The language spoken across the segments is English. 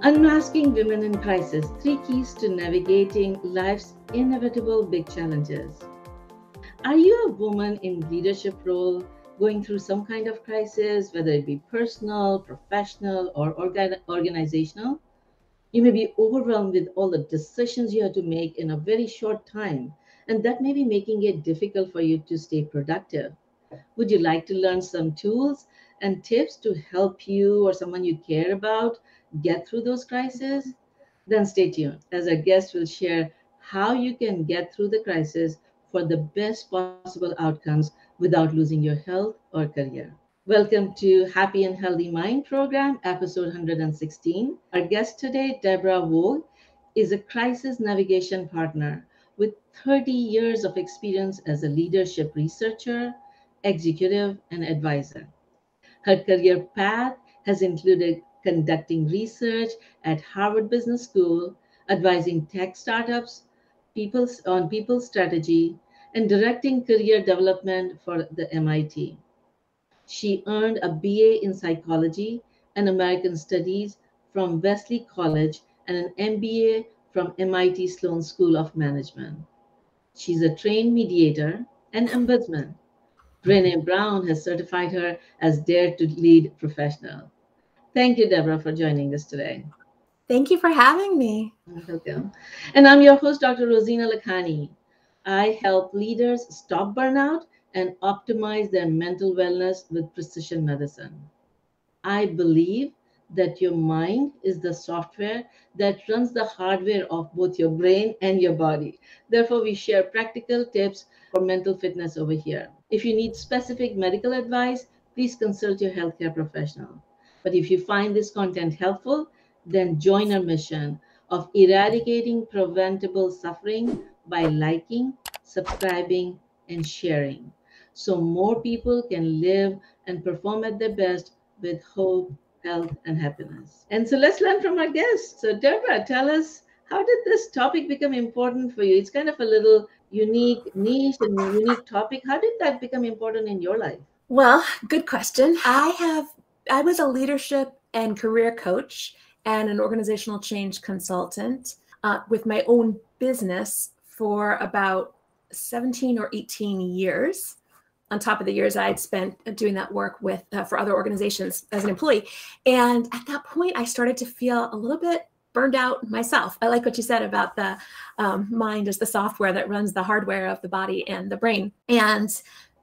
Unmasking Women in Crisis, 3 Keys to Navigating Life's Inevitable Big Challenges. Are you a woman in leadership role going through some kind of crisis, whether it be personal, professional, or organizational? You may be overwhelmed with all the decisions you have to make in a very short time, and that may be making it difficult for you to stay productive. Would you like to learn some tools and tips to help you or someone you care about get through those crises? Then stay tuned as our guest will share how you can get through the crisis for the best possible outcomes without losing your health or career. Welcome to Happy and Healthy Mind program, episode 116. Our guest today, Debra Woog, is a crisis navigation partner with 30 years of experience as a leadership researcher, executive, and advisor. Her career path has included conducting research at Harvard Business School, advising tech startups on people strategy, and directing career development for the MIT. She earned a BA in psychology and American Studies from Wellesley College and an MBA from MIT Sloan School of Management. She's a trained mediator and ombudsman. Brené Brown has certified her as Dare to Lead professional. Thank you, Debra, for joining us today. Thank you for having me. Welcome. And I'm your host, Dr. Rozina-Happy. I help leaders stop burnout and optimize their mental wellness with precision medicine. I believe that your mind is the software that runs the hardware of both your brain and your body. Therefore, we share practical tips for mental fitness over here. If you need specific medical advice, please consult your healthcare professional. But if you find this content helpful, then join our mission of eradicating preventable suffering by liking, subscribing, and sharing, so more people can live and perform at their best with hope, health, and happiness. And so let's learn from our guests. So, Debra, tell us, how did this topic become important for you? It's kind of a little unique niche and unique topic. How did that become important in your life? Well, good question. I was a leadership and career coach and an organizational change consultant with my own business for about 17 or 18 years, on top of the years I'd spent doing that work with for other organizations as an employee. And at that point, I started to feel a little bit burned out myself. I like what you said about the mind as the software that runs the hardware of the body and the brain. And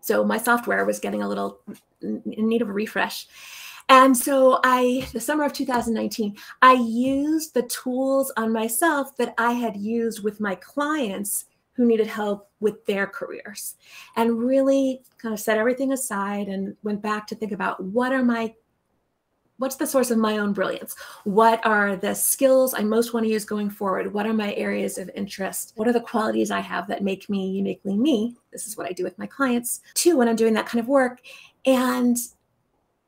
so my software was getting a little in need of a refresh. And so the summer of 2019, I used the tools on myself that I had used with my clients who needed help with their careers, and really kind of set everything aside and went back to think about what's the source of my own brilliance? What are the skills I most want to use going forward? What are my areas of interest? What are the qualities I have that make me uniquely me? This is what I do with my clients too when I'm doing that kind of work. And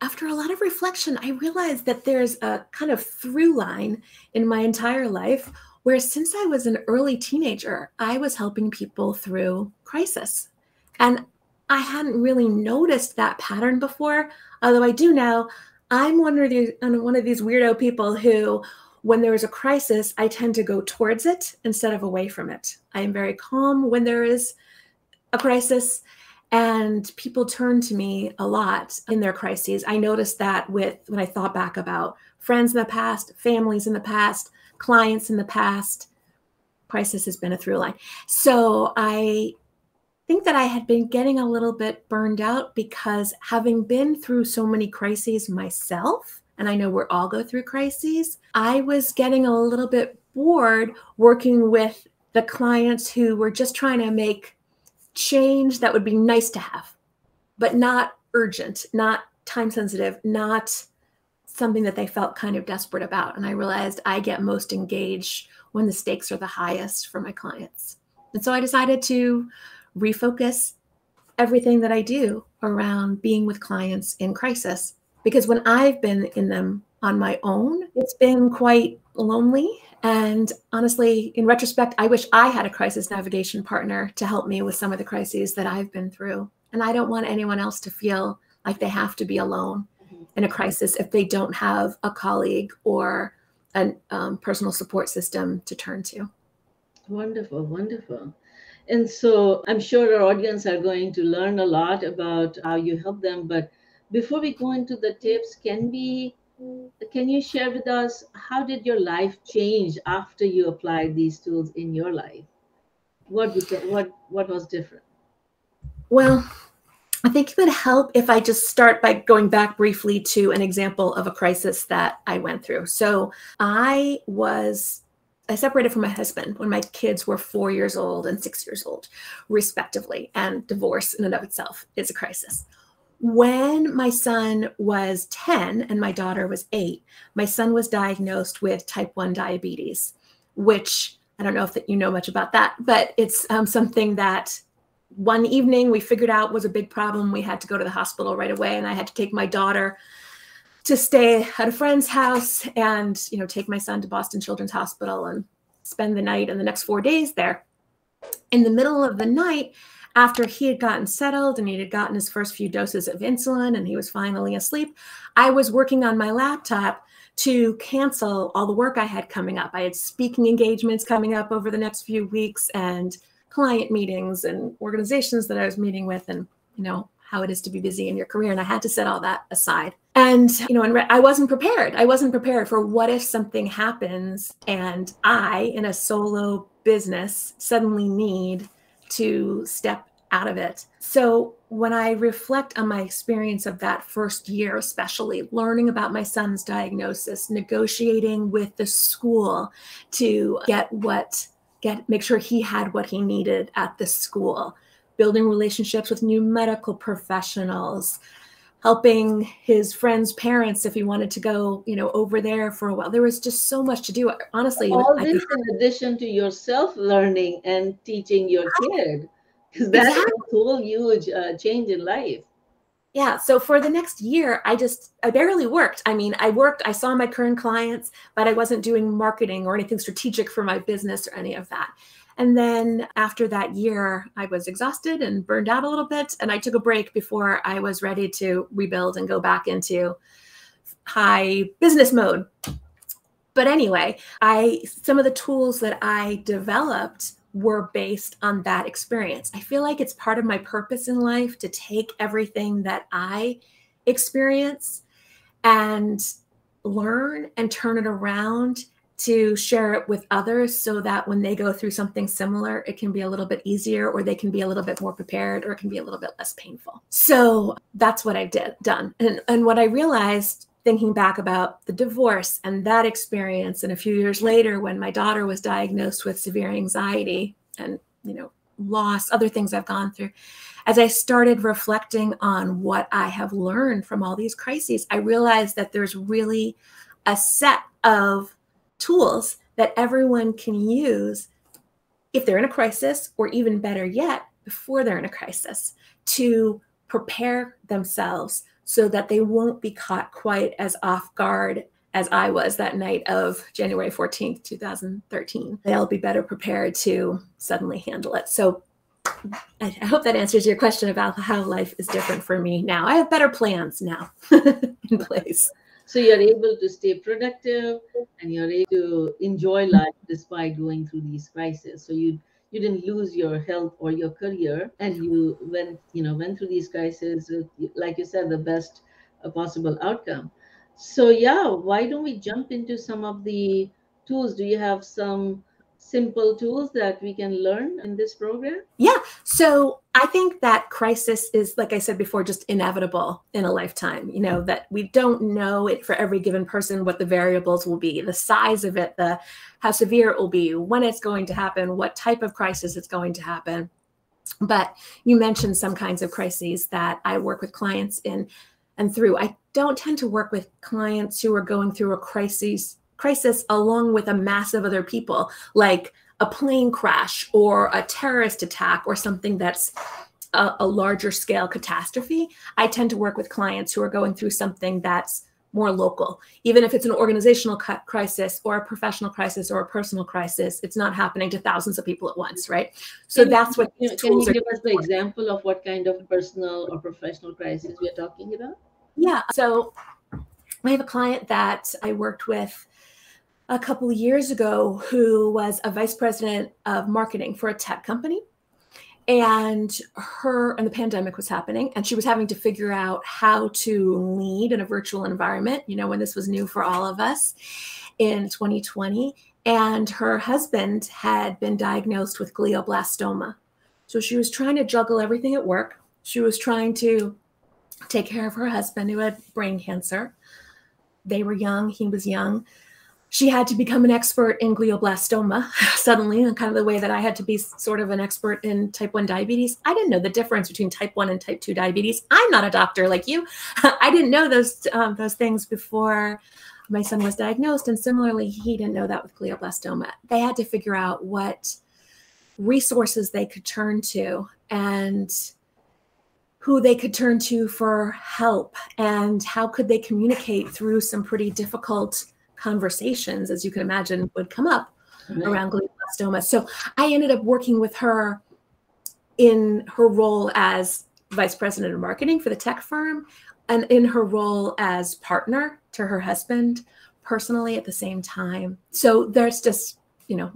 after a lot of reflection, I realized that there's a kind of through line in my entire life where since I was an early teenager, I was helping people through crisis. And I hadn't really noticed that pattern before, although I do now. I'm one of these weirdo people who, when there is a crisis, I tend to go towards it instead of away from it. I am very calm when there is a crisis, and people turn to me a lot in their crises. I noticed that when I thought back about friends in the past, families in the past, clients in the past. Crisis has been a through line. So I think that I had been getting a little bit burned out because having been through so many crises myself, and I know we all go through crises, I was getting a little bit bored working with the clients who were just trying to make change that would be nice to have, but not urgent, not time sensitive, not something that they felt kind of desperate about. And I realized I get most engaged when the stakes are the highest for my clients. And so I decided to refocus everything that I do around being with clients in crisis, because when I've been in them on my own, it's been quite lonely. And honestly, in retrospect, I wish I had a crisis navigation partner to help me with some of the crises that I've been through. And I don't want anyone else to feel like they have to be alone in a crisis if they don't have a colleague or a personal support system to turn to. Wonderful, wonderful. And so I'm sure our audience are going to learn a lot about how you help them. But before we go into the tips, can you share with us how did your life change after you applied these tools in your life? What was different? Well, I think it would help if I just start by going back briefly to an example of a crisis that I went through. So I separated from my husband when my kids were 4 years old and 6 years old, respectively, and divorce in and of itself is a crisis. When my son was 10 and my daughter was 8, my son was diagnosed with type 1 diabetes, which I don't know if you know much about that, but it's something that one evening we figured out was a big problem. We had to go to the hospital right away, and I had to take my daughter to stay at a friend's house and, take my son to Boston Children's Hospital and spend the night and the next 4 days there. In the middle of the night, after he had gotten settled and he had gotten his first few doses of insulin and he was finally asleep, I was working on my laptop to cancel all the work I had coming up. I had speaking engagements coming up over the next few weeks and client meetings and organizations that I was meeting with, and, how it is to be busy in your career. And I had to set all that aside. And, I wasn't prepared. I wasn't prepared for what if something happens and I, in a solo business, suddenly need to step out of it. So when I reflect on my experience of that first year, especially learning about my son's diagnosis, negotiating with the school to make sure he had what he needed at the school, building relationships with new medical professionals, helping his friends' parents if he wanted to go, over there for a while. There was just so much to do. Honestly, All this in addition to yourself learning and teaching your kid, because that's Exactly. a whole huge change in life. Yeah. So for the next year, I barely worked. I saw my current clients, but I wasn't doing marketing or anything strategic for my business or any of that. And then after that year, I was exhausted and burned out a little bit. And I took a break before I was ready to rebuild and go back into high business mode. But anyway, some of the tools that I developed were based on that experience. I feel like it's part of my purpose in life to take everything that I experience and learn and turn it around to share it with others so that when they go through something similar, it can be a little bit easier, or they can be a little bit more prepared, or it can be a little bit less painful. So that's what I've done. And what I realized thinking back about the divorce and that experience, and a few years later when my daughter was diagnosed with severe anxiety and, loss, other things I've gone through, as I started reflecting on what I have learned from all these crises, I realized that there's really a set of tools that everyone can use if they're in a crisis, or even better yet, before they're in a crisis, to prepare themselves so that they won't be caught quite as off guard as I was that night of January 14th, 2013. They'll be better prepared to suddenly handle it. So I hope that answers your question about how life is different for me now. I have better plans now in place. So you're able to stay productive and you're able to enjoy life despite going through these crises. So you didn't lose your health or your career, and you went through these crises with, like you said, the best possible outcome. So yeah, why don't we jump into some of the tools? Do you have some simple tools that we can learn in this program? Yeah. So I think that crisis is, like I said before, just inevitable in a lifetime, that we don't know it for every given person, what the variables will be, the size of it, how severe it will be, when it's going to happen, what type of crisis it's going to happen. But you mentioned some kinds of crises that I work with clients in and through. I don't tend to work with clients who are going through a crisis along with a mass of other people, like a plane crash or a terrorist attack or something that's a larger scale catastrophe. I tend to work with clients who are going through something that's more local. Even if it's an organizational crisis or a professional crisis or a personal crisis, it's not happening to thousands of people at once, right? So that's what these tools Can you give us the example of what kind of personal or professional crisis we are talking about? Yeah. So I have a client that I worked with a couple of years ago who was a vice president of marketing for a tech company. And the pandemic was happening, and she was having to figure out how to lead in a virtual environment, when this was new for all of us in 2020. And her husband had been diagnosed with glioblastoma. So she was trying to juggle everything at work. She was trying to take care of her husband who had brain cancer. They were young, he was young. She had to become an expert in glioblastoma suddenly, and kind of the way that I had to be sort of an expert in type 1 diabetes. I didn't know the difference between type 1 and type 2 diabetes. I'm not a doctor like you. I didn't know those things before my son was diagnosed. And similarly, he didn't know that with glioblastoma. They had to figure out what resources they could turn to and who they could turn to for help, and how could they communicate through some pretty difficult conversations, as you can imagine, would come up around glioblastoma. So I ended up working with her in her role as vice president of marketing for the tech firm, and in her role as partner to her husband personally at the same time. So there's just,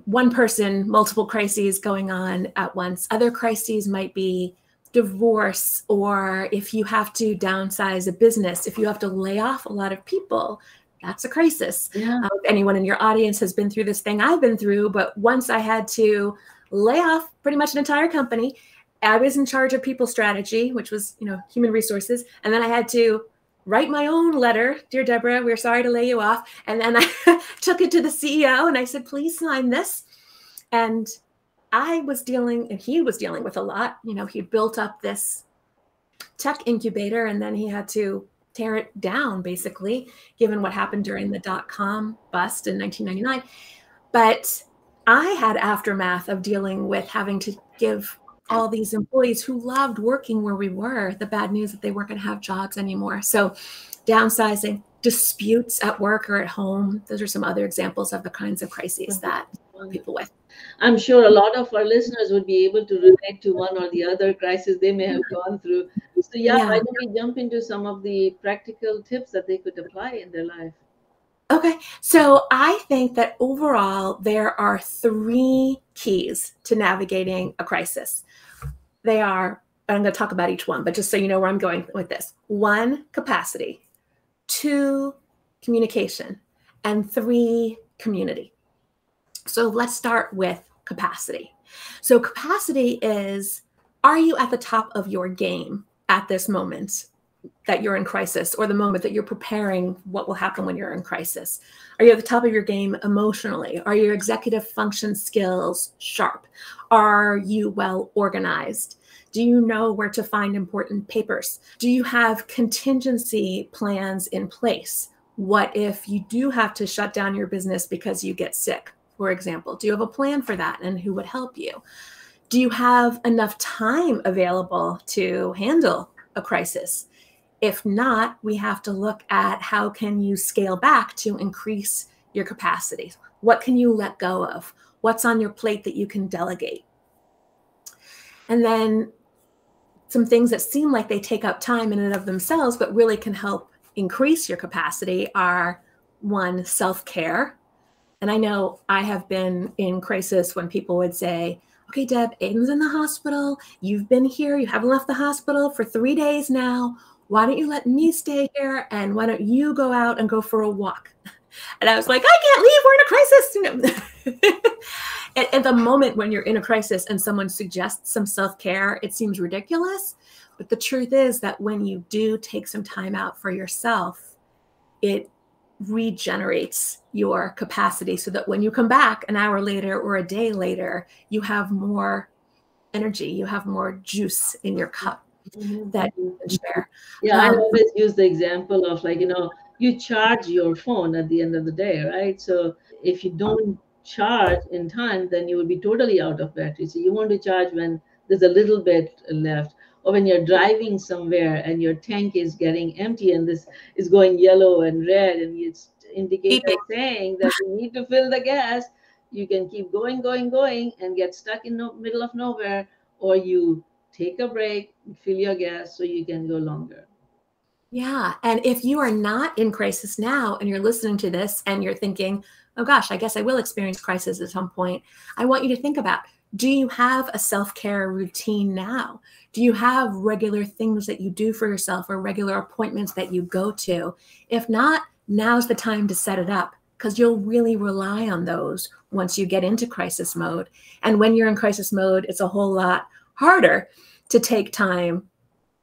one person, multiple crises going on at once. Other crises might be divorce, or if you have to downsize a business, if you have to lay off a lot of people, that's a crisis. Yeah. If anyone in your audience has been through this thing I've been through, but once I had to lay off pretty much an entire company. I was in charge of people strategy, which was, human resources. And then I had to write my own letter. Dear Debra, we're sorry to lay you off. And then I took it to the CEO and I said, please sign this. And I was dealing, and he was dealing with a lot. He built up this tech incubator, and then he had to tear it down, basically, given what happened during the dot-com bust in 1999. But I had aftermath of dealing with having to give all these employees who loved working where we were the bad news that they weren't going to have jobs anymore. So downsizing, disputes at work or at home, those are some other examples of the kinds of crises that people with. I'm sure a lot of our listeners would be able to relate to one or the other crisis they may have gone through. So why don't we jump into some of the practical tips that they could apply in their life? Okay, so I think that overall there are 3 keys to navigating a crisis. They are, I'm going to talk about each one, but just so you know where I'm going with this. 1, capacity. 2, communication. And 3, community. So let's start with capacity. So capacity is, are you at the top of your game at this moment that you're in crisis, or the moment that you're preparing what will happen when you're in crisis? Are you at the top of your game emotionally? Are your executive function skills sharp? Are you well organized? Do you know where to find important papers? Do you have contingency plans in place? What if you do have to shut down your business because you get sick, for example? Do you have a plan for that, and who would help you? Do you have enough time available to handle a crisis? If not, we have to look at how can you scale back to increase your capacity? What can you let go of? What's on your plate that you can delegate? And then some things that seem like they take up time in and of themselves, but really can help increase your capacity are, 1, self-care. And I know I have been in crisis when people would say, okay, Deb, Aiden's in the hospital. You've been here. You haven't left the hospital for 3 days now. Why don't you let me stay here? And why don't you go out and go for a walk? And I was like, I can't leave. We're in a crisis. At the moment when you're in a crisis and someone suggests some self-care, it seems ridiculous. But the truth is that when you do take some time out for yourself, it regenerates your capacity so that when you come back an hour later or a day later, you have more energy, you have more juice in your cup that you can share. Yeah, I always use the example of you charge your phone at the end of the day, right? So if you don't charge in time, then you will be totally out of battery. So you want to charge when there's a little bit left, or when you're driving somewhere and your tank is getting empty and this is going yellow and red, and it's indicator saying that you need to fill the gas. You can keep going and get stuck in the middle of nowhere, or you take a break, fill your gas so you can go longer. Yeah. And if you are not in crisis now and you're listening to this and you're thinking, oh gosh, I guess I will experience crisis at some point, I want you to think about, do you have a self-care routine now? Do you have regular things that you do for yourself or regular appointments that you go to? If not, now's the time to set it up, because you'll really rely on those once you get into crisis mode. And when you're in crisis mode, it's a whole lot harder to take time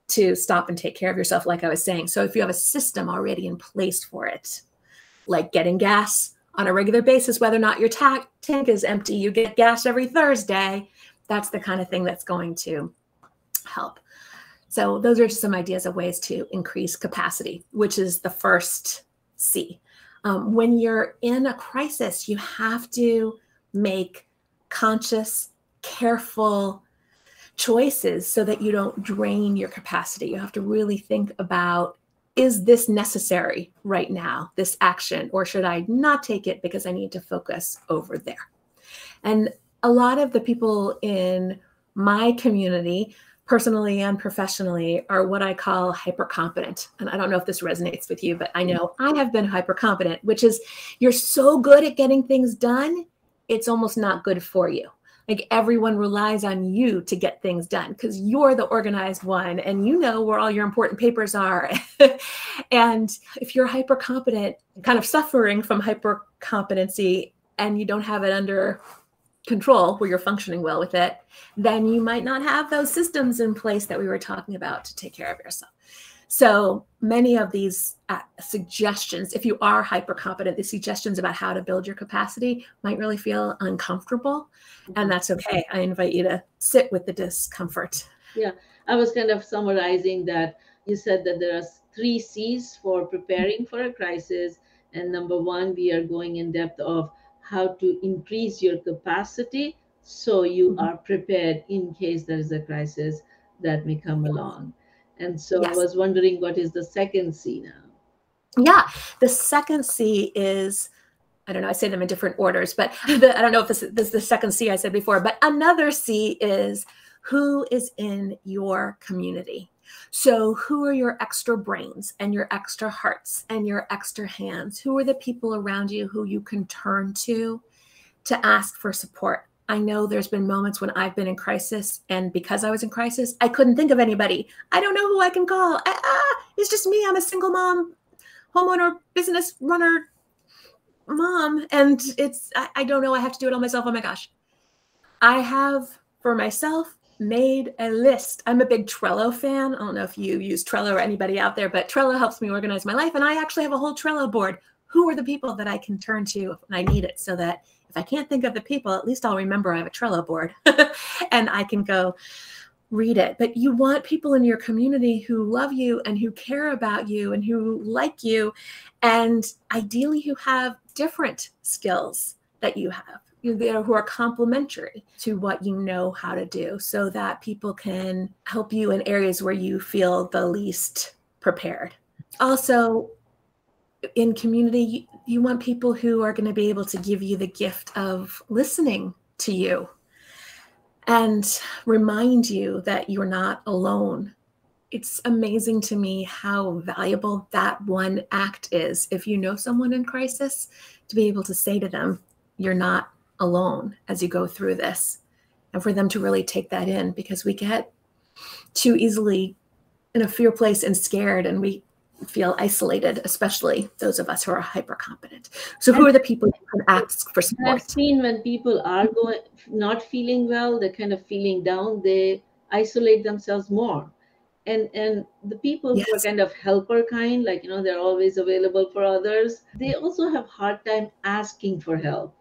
to stop and take care of yourself, like I was saying. So if you have a system already in place for it, like getting gas on a regular basis, whether or not your tank is empty, you get gas every Thursday, that's the kind of thing that's going to help. So those are just some ideas of ways to increase capacity, which is the first C. When you're in a crisis, you have to make conscious, careful choices so that you don't drain your capacity. You have to really think about, is this necessary right now, this action, or should I not take it because I need to focus over there? And a lot of the people in my community, personally and professionally, are what I call hypercompetent. And I don't know if this resonates with you, but I know I have been hypercompetent, which is you're so good at getting things done, it's almost not good for you. Like everyone relies on you to get things done because you're the organized one and you know where all your important papers are. And if you're hyper competent, kind of suffering from hyper competency, and you don't have it under control where you're functioning well with it, then you might not have those systems in place that we were talking about to take care of yourself. So many of these suggestions, if you are hyper competent, the suggestions about how to build your capacity might really feel uncomfortable. And that's okay. I invite you to sit with the discomfort. Yeah, I was kind of summarizing that. You said that there are 3 C's for preparing for a crisis. And number 1, we are going in depth of how to increase your capacity so you are prepared in case there is a crisis that may come along. And so I was wondering, what is the second C now? Yeah, the second C is, I don't know, I say them in different orders, but I don't know if this is the second C I said before, but another C is who is in your community. So who are your extra brains and your extra hearts and your extra hands? Who are the people around you who you can turn to ask for support? I know there's been moments when I've been in crisis, and because I was in crisis, I couldn't think of anybody. I don't know who I can call. It's just me. I'm a single mom, homeowner, business runner, mom, and I don't know. I have to do it all myself. Oh my gosh. I have, for myself, made a list. I'm a big Trello fan. I don't know if you use Trello or anybody out there, but Trello helps me organize my life. And I actually have a whole Trello board. Who are the people that I can turn to when I need it, so that if I can't think of the people, at least I'll remember I have a Trello board and I can go read it. But you want people in your community who love you and who care about you and who like you, and ideally who have different skills that you have, who are complementary to what you know how to do, so that people can help you in areas where you feel the least prepared. Also, in community, you want people who are going to be able to give you the gift of listening to you and remind you that you're not alone. It's amazing to me how valuable that one act is. If you know someone in crisis, to be able to say to them, you're not alone as you go through this, and for them to really take that in, because we get too easily in a fear place and scared, and we feel isolated, especially those of us who are hyper competent. So who are the people who can ask for support? I've seen when people are not feeling well, they're kind of feeling down, they isolate themselves more. And the people who are kind of helper kind, like, they're always available for others, they also have hard time asking for help.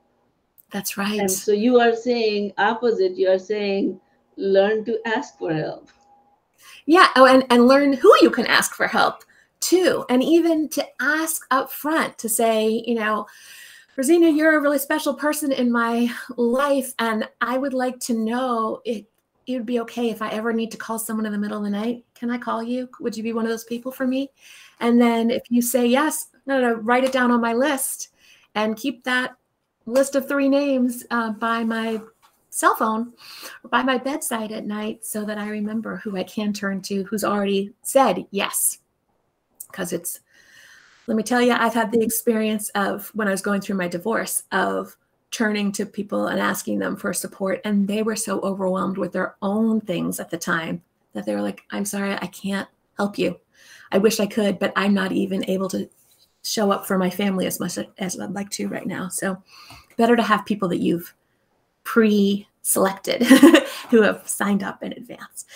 That's right. And so you are saying opposite. You are saying learn to ask for help. Yeah. Oh, and learn who you can ask for help too. And even to ask up front, to say, Rozina, you're a really special person in my life, and I would like to know it would be okay if I ever need to call someone in the middle of the night. Can I call you? Would you be one of those people for me? And then if you say yes, no, write it down on my list and keep that list of 3 names by my cell phone or by my bedside at night, so that I remember who I can turn to, who's already said yes. Because it's Let me tell you, I've had the experience of when I was going through my divorce of turning to people and asking them for support. And they were so overwhelmed with their own things at the time that they were like, I'm sorry, I can't help you. I wish I could, but I'm not even able to show up for my family as much as I'd like to right now. So better to have people that you've pre-selected who have signed up in advance.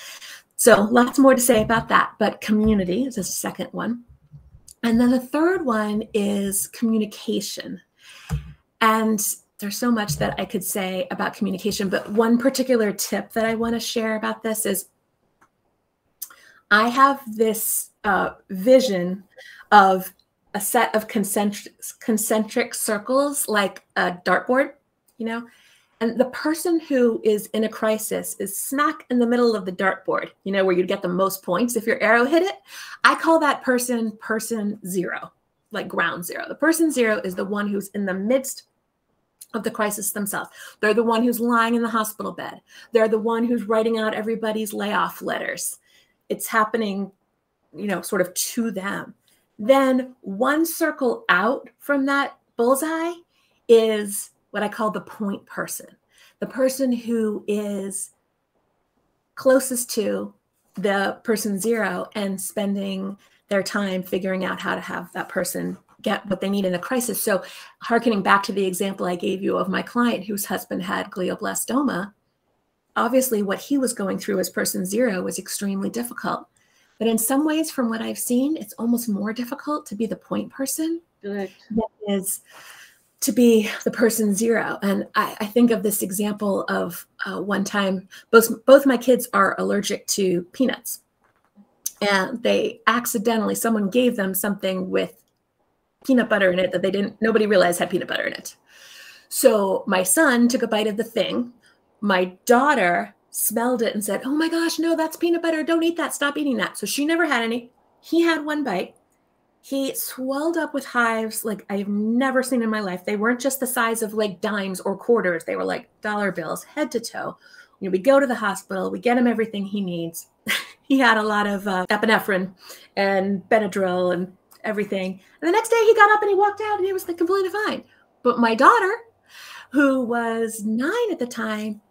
So lots more to say about that, but community is the second one. And then the third one is communication. And there's so much that I could say about communication, but one particular tip that I want to share about this is I have this vision of a set of concentric circles, like a dartboard, you know, and the person who is in a crisis is smack in the middle of the dartboard, you know, where you'd get the most points if your arrow hit it. I call that person zero, like ground zero. The person zero is the one who's in the midst of the crisis themselves. They're the one who's lying in the hospital bed. They're the one who's writing out everybody's layoff letters. It's happening, you know, sort of to them. Then one circle out from that bullseye is what I call the point person, the person who is closest to the person zero and spending their time figuring out how to have that person get what they need in a crisis. So hearkening back to the example I gave you of my client whose husband had glioblastoma, obviously what he was going through as person zero was extremely difficult. But in some ways, from what I've seen, it's almost more difficult to be the point person than it is to be the person zero. And I think of this example of one time, both my kids are allergic to peanuts. And they accidentally, someone gave them something with peanut butter in it that nobody realized had peanut butter in it. So my son took a bite of the thing. My daughter smelled it and said, oh my gosh, no, that's peanut butter. Don't eat that. Stop eating that. So she never had any. He had one bite. He swelled up with hives like I've never seen in my life. They weren't just the size of like dimes or quarters. They were like dollar bills, head to toe. You know, we go to the hospital. We get him everything he needs. He had a lot of epinephrine and Benadryl and everything. And the next day he got up and he walked out and he was completely fine. But my daughter, who was 9 at the time,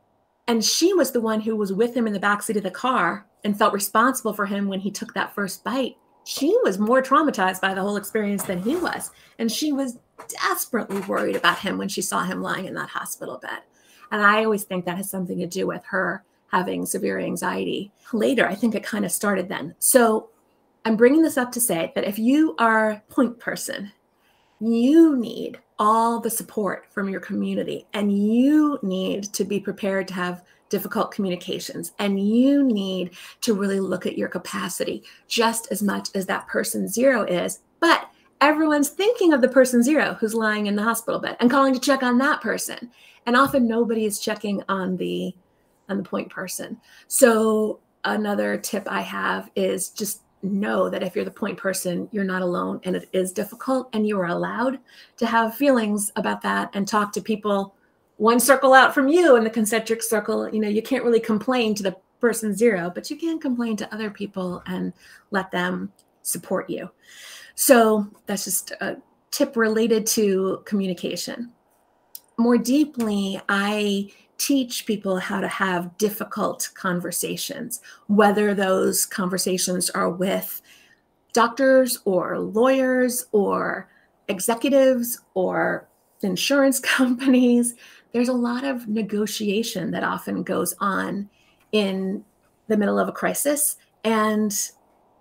and she was the one who was with him in the backseat of the car and felt responsible for him when he took that first bite. She was more traumatized by the whole experience than he was. And she was desperately worried about him when she saw him lying in that hospital bed. And I always think that has something to do with her having severe anxiety. Later, I think it kind of started then. So I'm bringing this up to say that if you are a point person, you need all the support from your community, and you need to be prepared to have difficult communications, and you need to really look at your capacity just as much as that person zero is. But everyone's thinking of the person zero who's lying in the hospital bed and calling to check on that person. And often nobody is checking on the point person. So another tip I have is just know that if you're the point person, you're not alone, and it is difficult, and you are allowed to have feelings about that and talk to people one circle out from you in the concentric circle. You know, you can't really complain to the person zero, but you can complain to other people and let them support you. So that's just a tip related to communication. More deeply, I teach people how to have difficult conversations, whether those conversations are with doctors or lawyers or executives or insurance companies. There's a lot of negotiation that often goes on in the middle of a crisis, and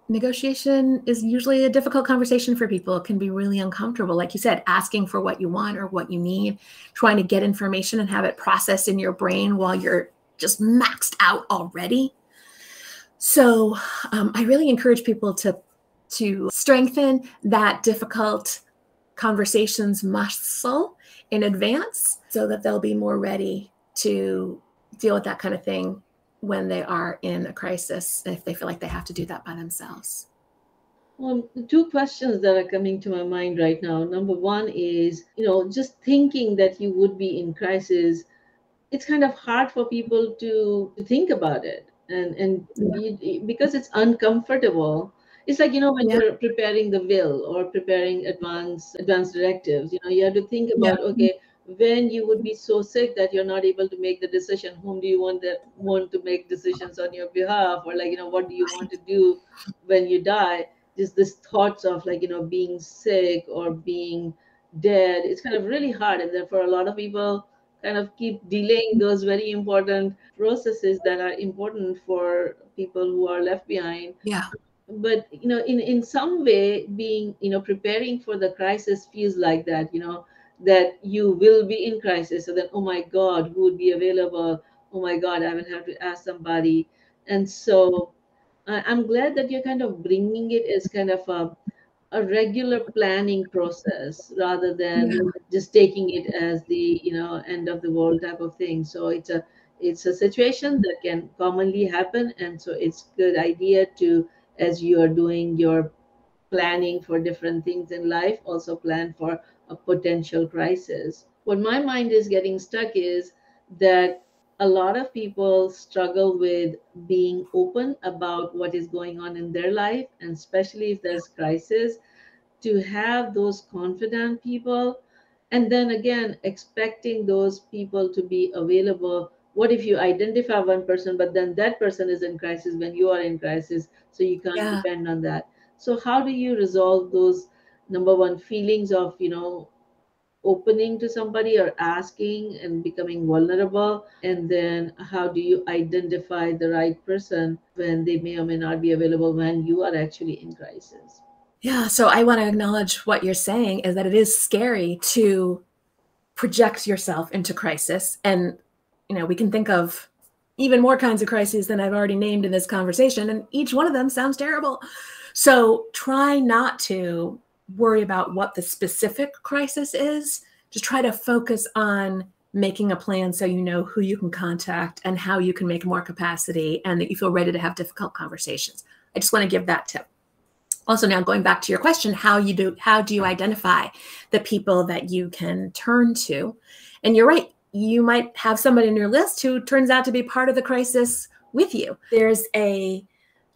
negotiation is usually a difficult conversation for people. It can be really uncomfortable. Like you said, asking for what you want or what you need, trying to get information and have it processed in your brain while you're just maxed out already. So I really encourage people to strengthen that difficult conversations muscle in advance so that they'll be more ready to deal with that kind of thing when they are in a crisis, if they feel like they have to do that by themselves. Well, the two questions that are coming to my mind right now. Number one is, just thinking that you would be in crisis, it's kind of hard for people to think about it. And because it's uncomfortable, It's like, when Yeah. you're preparing the will or preparing advanced directives, you have to think Yeah. about, okay, when you would be so sick that you're not able to make the decision, whom do you want to make decisions on your behalf? Or like, what do you want to do when you die? Just this thoughts of like, being sick or being dead, it's kind of really hard. And then for a lot of people, kind of keep delaying those very important processes that are important for people who are left behind. Yeah. But in some way, being preparing for the crisis feels like that, that you will be in crisis. So then, oh my god, who would be available? Oh my god, I will have to ask somebody. And so I'm glad that you're kind of bringing it as kind of a regular planning process rather than Yeah. just taking it as the end of the world type of thing. So it's a situation that can commonly happen, and so it's good idea to, as you are doing your planning for different things in life, also plan for a potential crisis. What my mind is getting stuck is that a lot of people struggle with being open about what is going on in their life, and especially if there's crisis, to have those confident people, and then again expecting those people to be available. What if you identify one person but then that person is in crisis when you are in crisis, so you can't Yeah. depend on that? So how do you resolve those, number one, feelings of opening to somebody or asking and becoming vulnerable, and then how do you identify the right person when they may or may not be available when you are actually in crisis? Yeah. So I want to acknowledge what you're saying is that it is scary to project yourself into crisis. And, we can think of even more kinds of crises than I've already named in this conversation, and each one of them sounds terrible. So try not to worry about what the specific crisis is. Just try to focus on making a plan so you know who you can contact and how you can make more capacity and that you feel ready to have difficult conversations. I just want to give that tip. Also, now going back to your question, how do you identify the people that you can turn to? And you're right, you might have somebody in your list who turns out to be part of the crisis with you. There's a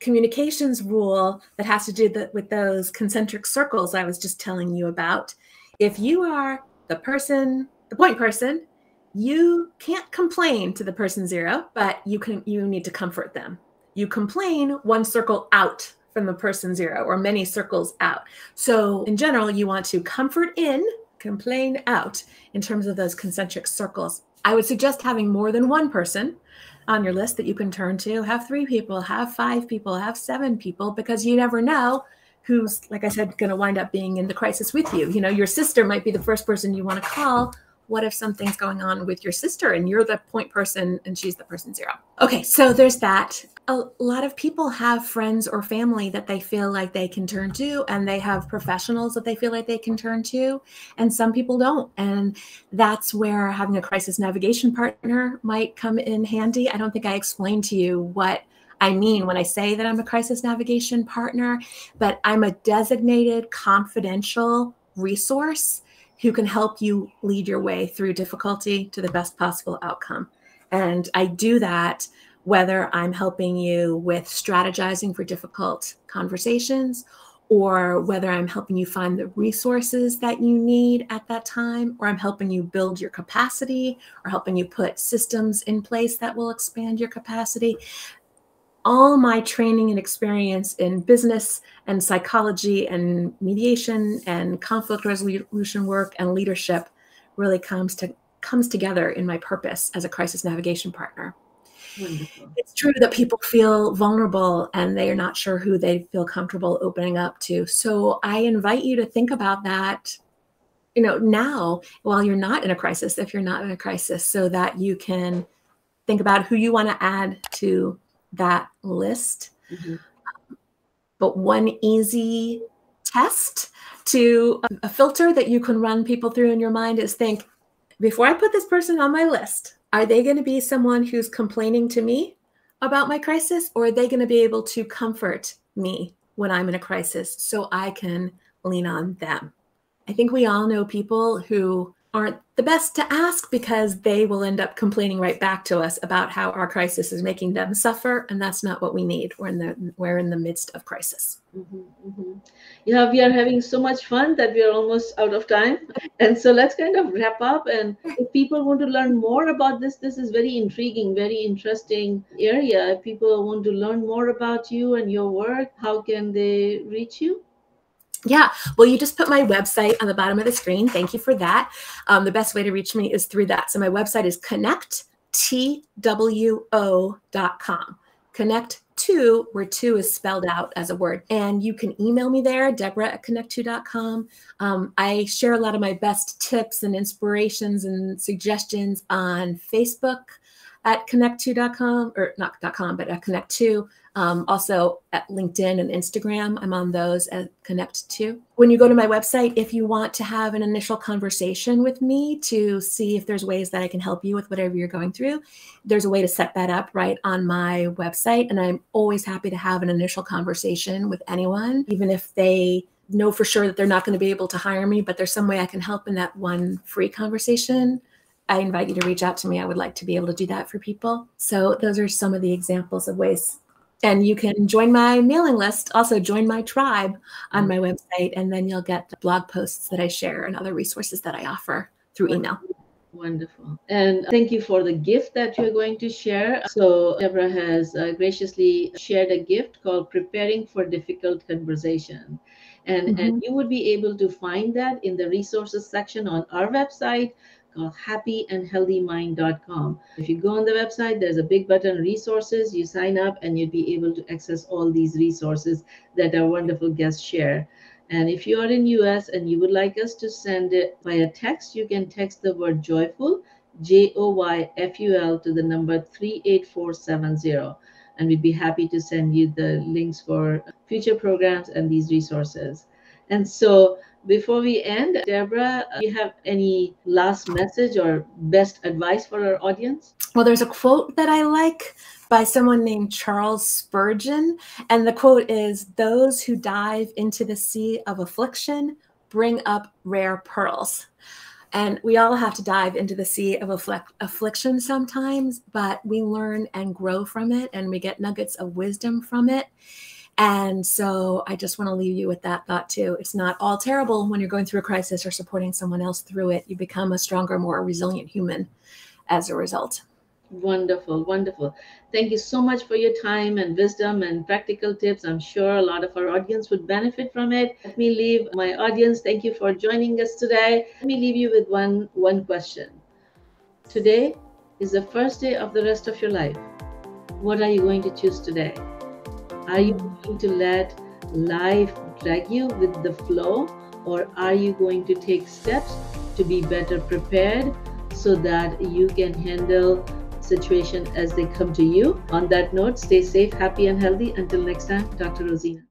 communications rule that has to do with those concentric circles I was just telling you about. If you are the point person, you can't complain to the person zero, but you need to comfort them. You complain one circle out from the person zero, or many circles out. So in general, you want to comfort in, complain out in terms of those concentric circles. I would suggest having more than one person on your list that you can turn to. Have 3 people, have 5 people, have 7 people, because you never know who's, like I said, going to wind up being in the crisis with you. Your sister might be the first person you want to call. What if something's going on with your sister and you're the point person and she's the person zero? Okay, so there's that. A lot of people have friends or family that they feel like they can turn to, and they have professionals that they feel like they can turn to, and some people don't. And that's where having a crisis navigation partner might come in handy. I don't think I explained to you what I mean when I say that I'm a crisis navigation partner, but I'm a designated confidential resource who can help you lead your way through difficulty to the best possible outcome. And I do that whether I'm helping you with strategizing for difficult conversations, or whether I'm helping you find the resources that you need at that time, or I'm helping you build your capacity, or helping you put systems in place that will expand your capacity. All my training and experience in business and psychology and mediation and conflict resolution work and leadership really comes together in my purpose as a crisis navigation partner. Wonderful. It's true that people feel vulnerable and they are not sure who they feel comfortable opening up to. So I invite you to think about that, now while you're not in a crisis, if you're not in a crisis, so that you can think about who you want to add to that list. Mm-hmm. But one easy test to a filter that you can run people through in your mind is think, before I put this person on my list, are they going to be someone who's complaining to me about my crisis, or are they going to be able to comfort me when I'm in a crisis so I can lean on them? I think we all know people who aren't the best to ask because they will end up complaining right back to us about how our crisis is making them suffer, and that's not what we need. We're in the midst of crisis. Yeah, we are having so much fun that we are almost out of time. And so let's kind of wrap up. And if people want to learn more about this is very intriguing, very interesting area. If people want to learn more about you and your work, how can they reach you? Yeah, well, you just put my website on the bottom of the screen. Thank you for that. The best way to reach me is through that. So my website is connecttwo.com. Connect to, where two is spelled out as a word. And you can email me there, Debra@connecttwo.com. I share a lot of my best tips and inspirations and suggestions on Facebook at connect2.com, or not .com, but at connect2. Also at LinkedIn and Instagram, I'm on those at Connect2. When you go to my website, if you want to have an initial conversation with me to see if there's ways that I can help you with whatever you're going through, there's a way to set that up right on my website. And I'm always happy to have an initial conversation with anyone, even if they know for sure that they're not going to be able to hire me, but there's some way I can help in that one free conversation. I invite you to reach out to me. I would like to be able to do that for people. So those are some of the examples of ways. And you can join my mailing list, also join my tribe on my website, and then you'll get the blog posts that I share and other resources that I offer through email. Wonderful. And thank you for the gift that you're going to share. So Debra has graciously shared a gift called Preparing for Difficult Conversation. And you would be able to find that in the resources section on our website, called happyandhealthymind.com. If you go on the website, there's a big button, resources. You sign up and you'll be able to access all these resources that our wonderful guests share. And if you are in US and you would like us to send it via text, you can text the word joyful, JOYFUL, to the number 38470. And we'd be happy to send you the links for future programs and these resources. And so before we end, Debra, do you have any last message or best advice for our audience? Well, there's a quote that I like by someone named Charles Spurgeon. And the quote is, "Those who dive into the sea of affliction bring up rare pearls." And we all have to dive into the sea of affliction sometimes, but we learn and grow from it, and we get nuggets of wisdom from it. And so I just want to leave you with that thought too. It's not all terrible when you're going through a crisis or supporting someone else through it. You become a stronger, more resilient human as a result. Wonderful, wonderful. Thank you so much for your time and wisdom and practical tips. I'm sure a lot of our audience would benefit from it. Let me leave my audience. Thank you for joining us today. Let me leave you with one question. Today is the first day of the rest of your life. What are you going to choose today? Are you going to let life drag you with the flow, or are you going to take steps to be better prepared so that you can handle situations as they come to you? On that note, stay safe, happy, and healthy. Until next time, Dr. Rozina.